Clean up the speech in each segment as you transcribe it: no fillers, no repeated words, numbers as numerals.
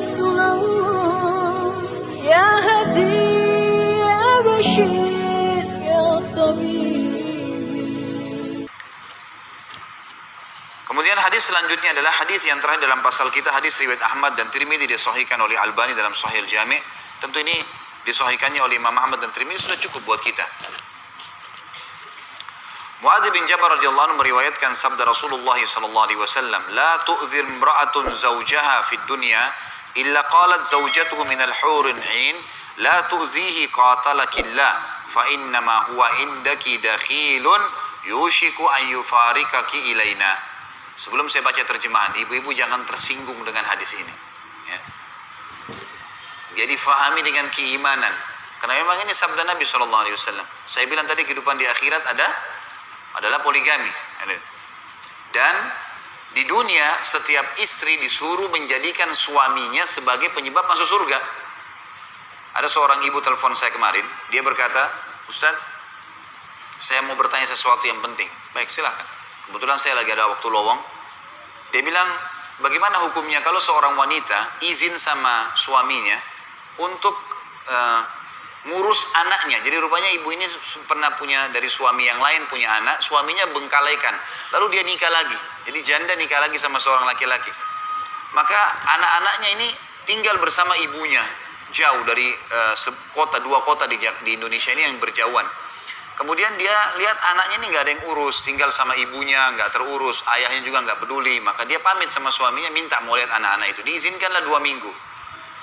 رسول الله يا هدي يا بشير يا طبيب. Kemudian hadis selanjutnya adalah hadis yang terakhir dalam pasal kita, hadis riwayat Ahmad dan Tirmidzi, disahihkan oleh Albani dalam Sahih Al-Jami'. Tentu ini disahihkannya oleh Imam Ahmad dan Tirmidzi sudah cukup buat kita. Muadz bin Jabal radhiyallahu anhu meriwayatkan sabda Rasulullah sallallahu alaihi wasallam, "La tu'dhir imra'atun zawjaha fid dunya illa qalat zawjatuhu minal hurin 'ain, la tu'dhihi qatalakillah, fa innama huwa indaki dakhilun yushiku an yufarikaki ilaina." Sebelum saya baca terjemahan, ibu-ibu jangan tersinggung dengan hadis ini. Ya. Jadi fahami dengan keimanan. Karena memang ini sabda Nabi SAW. Saya bilang tadi kehidupan di akhirat adalah poligami. Dan di dunia setiap istri disuruh menjadikan suaminya sebagai penyebab masuk surga. Ada seorang ibu telepon saya kemarin. Dia berkata, "Ustaz, saya mau bertanya sesuatu yang penting." Baik, silakan. Kebetulan saya lagi ada waktu lowong. Dia bilang, bagaimana hukumnya kalau seorang wanita izin sama suaminya untuk ngurus anaknya. Jadi rupanya ibu ini pernah punya dari suami yang lain, punya anak, suaminya bengkalaikan. Lalu dia nikah lagi. Jadi janda nikah lagi sama seorang laki-laki. Maka anak-anaknya ini tinggal bersama ibunya. Jauh dari dua kota di Indonesia ini yang berjauhan. Kemudian dia lihat anaknya ini nggak ada yang urus, tinggal sama ibunya, nggak terurus, ayahnya juga nggak peduli. Maka dia pamit sama suaminya, minta mau lihat anak-anak itu. Diizinkanlah 2 minggu.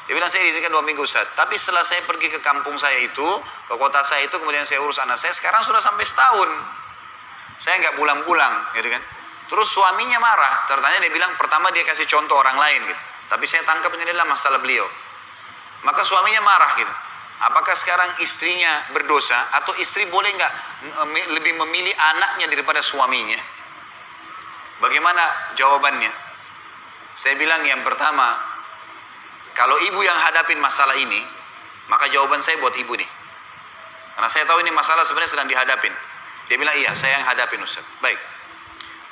Dia bilang, saya diizinkan 2 minggu, Ustaz. Tapi setelah saya pergi ke kampung saya itu, ke kota saya itu, kemudian saya urus anak saya, sekarang sudah sampai setahun. Saya nggak pulang-pulang, gitu kan. Terus suaminya marah. Tertanya, dia bilang, pertama dia kasih contoh orang lain, gitu. Tapi saya tangkap ini adalah masalah beliau. Maka suaminya marah, gitu. Apakah sekarang istrinya berdosa atau istri boleh nggak lebih memilih anaknya daripada suaminya? Bagaimana jawabannya? Saya bilang yang pertama, kalau ibu yang hadapin masalah ini, maka jawaban saya buat ibu nih. Karena saya tahu ini masalah sebenarnya sedang dihadapin. Dia bilang, iya saya yang hadapin Ustaz. Baik.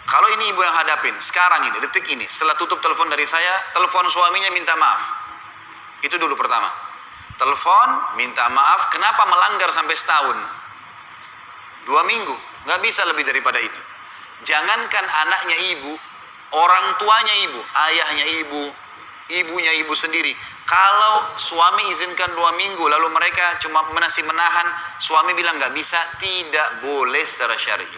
Kalau ini ibu yang hadapin, sekarang ini, detik ini, setelah tutup telepon dari saya, telepon suaminya minta maaf. Itu dulu pertama. Telepon, minta maaf, kenapa melanggar sampai setahun? 2 minggu, nggak bisa lebih daripada itu. Jangankan anaknya ibu, orang tuanya ibu, ayahnya ibu, ibunya ibu sendiri. Kalau suami izinkan 2 minggu, lalu mereka cuma masih menahan, suami bilang nggak bisa, tidak boleh secara syar'i.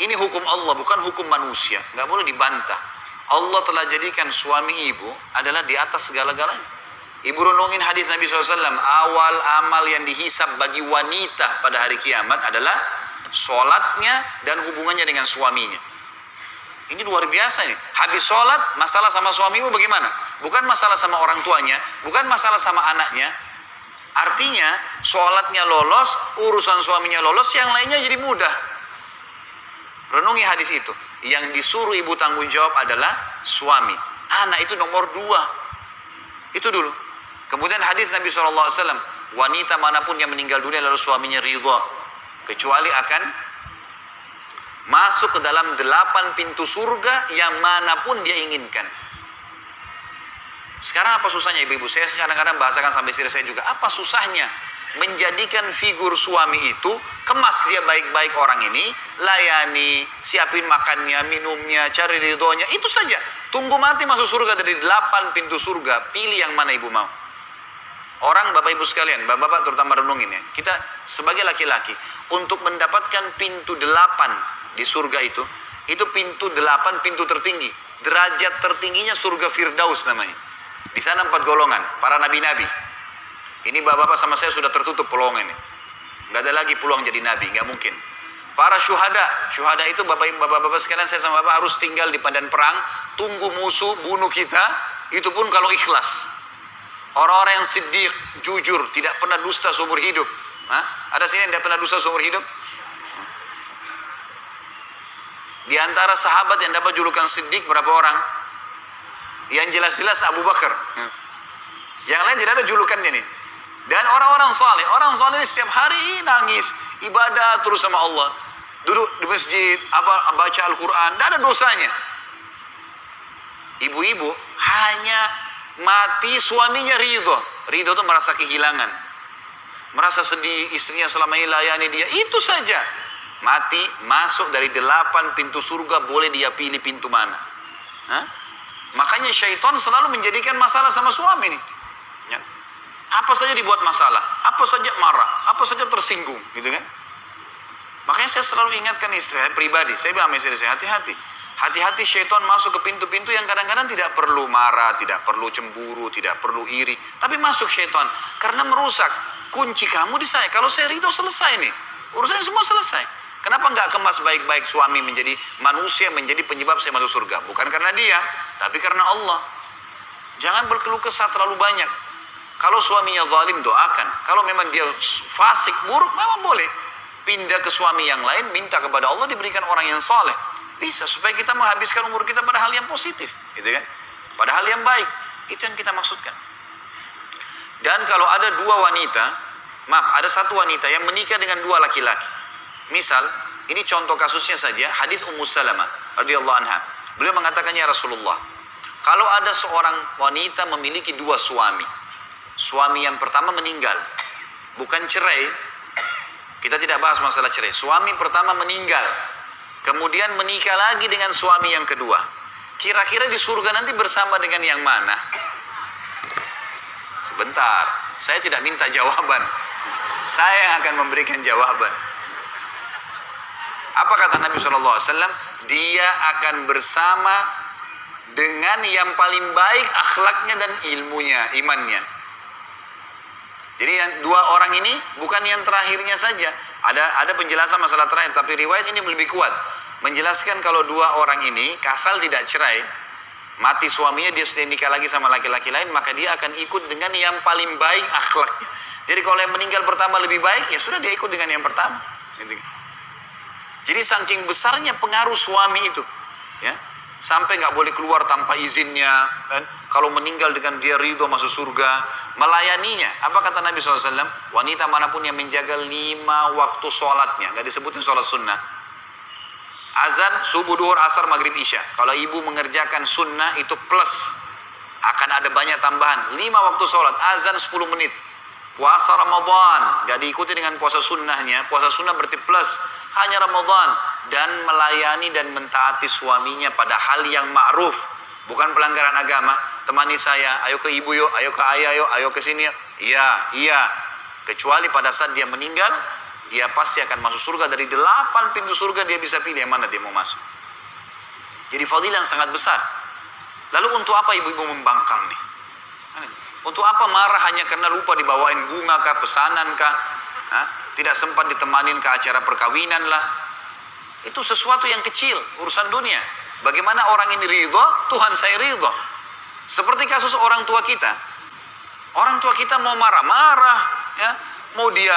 Ini hukum Allah, bukan hukum manusia, nggak boleh dibantah. Allah telah jadikan suami ibu adalah di atas segala-galanya. Ibu renungin hadis Nabi SAW, awal amal yang dihisab bagi wanita pada hari kiamat adalah sholatnya dan hubungannya dengan suaminya. Ini luar biasa ini. Habis sholat, masalah sama suamimu bagaimana? Bukan masalah sama orang tuanya, bukan masalah sama anaknya. Artinya, sholatnya lolos, urusan suaminya lolos, yang lainnya jadi mudah. Renungi hadis itu. Yang disuruh ibu tanggung jawab adalah suami. Anak itu nomor 2. Itu dulu. Kemudian hadis Nabi SAW, wanita manapun yang meninggal dunia lalu suaminya ridha, kecuali akan masuk ke dalam 8 pintu surga yang manapun dia inginkan. Sekarang apa susahnya ibu-ibu? Saya kadang-kadang bahasakan sampai istri saya juga. Apa susahnya menjadikan figur suami itu, kemas dia baik-baik orang ini, layani, siapin makannya, minumnya, cari ridhonya, itu saja. Tunggu mati masuk surga dari 8 pintu surga, pilih yang mana ibu mau. Orang Bapak Ibu sekalian, Bapak-Bapak terutama renungin ya. Kita sebagai laki-laki, untuk mendapatkan pintu 8 di surga itu pintu 8, pintu tertinggi. Derajat tertingginya surga Firdaus namanya. Di sana 4 golongan, para nabi-nabi. Ini Bapak-Bapak sama saya sudah tertutup peluangnya. Nggak ada lagi peluang jadi nabi, nggak mungkin. Para syuhada itu Bapak-Bapak sekalian, saya sama Bapak harus tinggal di medan perang, tunggu musuh bunuh kita, itu pun kalau ikhlas. Orang-orang yang siddiq, jujur, tidak pernah dusta seumur hidup. Ada sini yang tidak pernah dusta seumur hidup? Di antara sahabat yang dapat julukan siddiq berapa orang? Yang jelas-jelas Abu Bakar. Yang lain tidak ada julukannya nih. Dan orang-orang saleh ini setiap hari nangis, ibadah terus sama Allah. Duduk di masjid, baca Al-Quran, tidak ada dosanya. Ibu-ibu hanya mati suaminya ridho. Ridho itu merasa kehilangan, merasa sedih, istrinya selama ini layani dia, itu saja. Mati, masuk dari 8 pintu surga, boleh dia pilih pintu mana. Hah? Makanya syaitan selalu menjadikan masalah sama suami nih. Ya. Apa saja dibuat masalah, apa saja marah, apa saja tersinggung, gitu kan? Makanya saya selalu ingatkan istri saya pribadi, saya bilang sama istri saya, hati-hati. Hati-hati syaitan masuk ke pintu-pintu yang kadang-kadang tidak perlu marah, tidak perlu cemburu, tidak perlu iri. Tapi masuk syaitan, karena merusak. Kunci kamu di saya, kalau saya ridho selesai nih. Urusannya semua selesai. Kenapa nggak kemas baik-baik suami menjadi manusia, menjadi penyebab saya masuk surga? Bukan karena dia, tapi karena Allah. Jangan berkeluh kesah terlalu banyak. Kalau suaminya zalim, doakan. Kalau memang dia fasik, buruk, memang boleh. Pindah ke suami yang lain, minta kepada Allah diberikan orang yang saleh. Bisa, supaya kita menghabiskan umur kita pada hal yang positif, gitu kan? Pada hal yang baik, itu yang kita maksudkan. Dan kalau ada dua wanita, ada satu wanita yang menikah dengan dua laki-laki. Misal, ini contoh kasusnya saja, hadis Ummu Salamah radhiyallahu anha. Beliau mengatakan, ya Rasulullah, kalau ada seorang wanita memiliki dua suami, suami yang pertama meninggal, bukan cerai, kita tidak bahas masalah cerai, suami pertama meninggal, kemudian menikah lagi dengan suami yang kedua. Kira-kira di surga nanti bersama dengan yang mana? Sebentar, saya tidak minta jawaban. Saya yang akan memberikan jawaban. Apa kata Nabi SAW? Dia akan bersama dengan yang paling baik akhlaknya dan ilmunya, imannya. Jadi yang dua orang ini bukan yang terakhirnya saja. Ada penjelasan masalah terakhir, tapi riwayat ini lebih kuat. Menjelaskan kalau dua orang ini kasal tidak cerai, mati suaminya, dia sudah nikah lagi sama laki-laki lain, maka dia akan ikut dengan yang paling baik akhlaknya. Jadi kalau yang meninggal pertama lebih baik, ya sudah dia ikut dengan yang pertama. Jadi saking besarnya pengaruh suami itu, ya, sampai nggak boleh keluar tanpa izinnya. Kan? Kalau meninggal dengan dia ridho masuk surga, melayaninya. Apa kata Nabi SAW? Wanita manapun yang menjaga 5 waktu sholatnya, nggak disebutin sholat sunnah. Azan, subuh, duhur, asar, maghrib, isya. Kalau ibu mengerjakan sunnah itu plus, akan ada banyak tambahan. 5 waktu sholat, azan 10 menit. Puasa Ramadan, gak diikuti dengan puasa sunnahnya. Puasa sunnah berarti plus, hanya Ramadan. Dan melayani dan mentaati suaminya pada hal yang ma'ruf. Bukan pelanggaran agama. Temani saya, ayo ke ibu yuk, ayo ke ayah yuk, ayo ke sini yuk. Iya. Kecuali pada saat dia meninggal, dia pasti akan masuk surga. Dari 8 pintu surga dia bisa pilih yang mana dia mau masuk. Jadi fadilah yang sangat besar. Lalu untuk apa ibu-ibu membangkang nih? Untuk apa marah hanya karena lupa dibawain bunga kah, pesanan kah? Tidak sempat ditemanin ke acara perkawinan lah. Itu sesuatu yang kecil, urusan dunia. Bagaimana orang ini ridho, Tuhan saya ridho. Seperti kasus orang tua kita. Orang tua kita mau marah-marah, ya, mau dia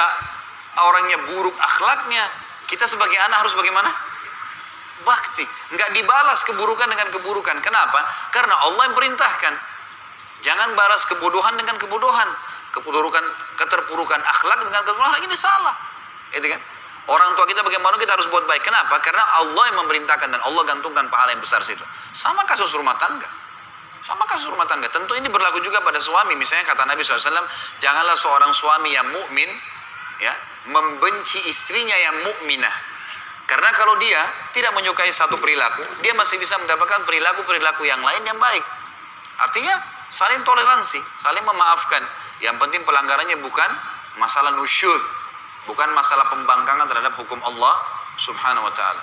orangnya buruk akhlaknya, kita sebagai anak harus bagaimana? Bakti. Nggak dibalas keburukan dengan keburukan. Kenapa? Karena Allah yang perintahkan. Jangan balas kebodohan dengan kebodohan. Keterpurukan akhlak dengan keterpurukan, ini salah. Itu kan? Orang tua kita bagaimana kita harus buat baik. Kenapa? Karena Allah yang memerintahkan dan Allah gantungkan pahala yang besar situ. Sama kasus rumah tangga. Tentu ini berlaku juga pada suami. Misalnya kata Nabi SAW, janganlah seorang suami yang mukmin, ya, membenci istrinya yang mukminah. Karena kalau dia tidak menyukai satu perilaku, dia masih bisa mendapatkan perilaku-perilaku yang lain yang baik. Artinya saling toleransi, saling memaafkan. Yang penting pelanggarannya bukan masalah nusyur, bukan masalah pembangkangan terhadap hukum Allah Subhanahu wa ta'ala.